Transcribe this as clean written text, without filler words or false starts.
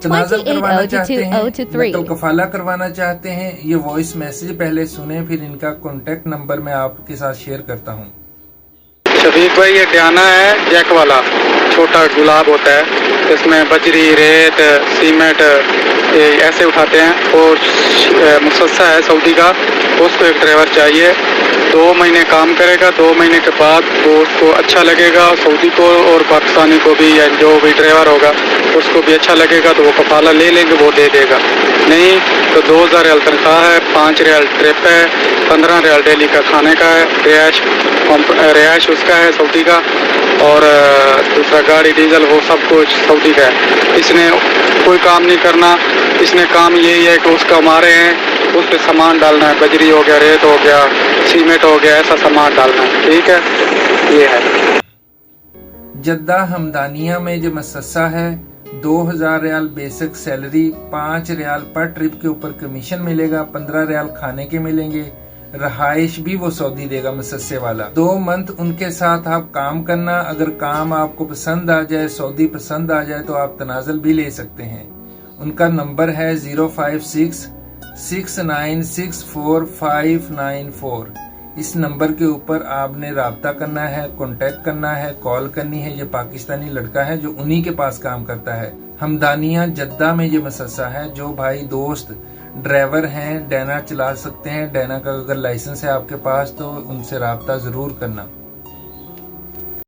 तनाज़ुल करवाना चाहते हैं, 280203. नकल कफाला करवाना चाहते हैं, ये वॉइस मैसेज पहले सुने, फिर इनका कॉन्टेक्ट नंबर मैं आपके साथ शेयर करता हूँ। शफीक भाई, ये डाना है जैक वाला, छोटा गुलाब होता है, इसमें बजरी, रेत, सीमेंट ऐसे उठाते हैं। और मुसस्सा है सऊदी का, उसको एक ड्राइवर चाहिए। 2 महीने काम करेगा, 2 महीने के बाद वो उसको अच्छा लगेगा, सऊदी को और पाकिस्तानी को भी, या जो भी ड्राइवर होगा उसको भी अच्छा लगेगा तो वो कफाला ले लेंगे, वो दे देगा। नहीं तो 2000 रियाल तनख्वाह है, 5 रियाल ट्रिप है, 15 रियाल डेली का खाने का है, रिहाइश उसका है सऊदी का, और दूसरा गाड़ी डीजल वो सब कुछ सऊदी का है। इसने कोई काम नहीं करना, इसने काम यही है कि उसका हमारे हैं, उस पे सामान डालना है, बजरी हो गया, रेत हो गया, सीमेंट हो गया, ऐसा सामान डालना है। ठीक है, ये है। जद्दा हमदानिया में जो मसस्सा है, 2000 रियाल बेसिक सैलरी, 5 रियाल पर ट्रिप के ऊपर कमीशन मिलेगा, 15 रियाल खाने के मिलेंगे, रहाइश भी वो सऊदी देगा मसस्से वाला। 2 मंथ उनके साथ आप काम करना, अगर काम आपको पसंद आ जाए, सऊदी पसंद आ जाए तो आप तनाज़ुल भी ले सकते हैं। उनका नंबर है 05669645594। इस नंबर के ऊपर आपने राब्ता करना है, कांटेक्ट करना है, कॉल करनी है। ये पाकिस्तानी लड़का है जो उन्हीं के पास काम करता है। हमदानिया जद्दा में ये मसस्सा है। जो भाई दोस्त ड्राइवर हैं, डैना चला सकते हैं, डैना का अगर लाइसेंस है आपके पास तो उनसे राब्ता जरूर करना।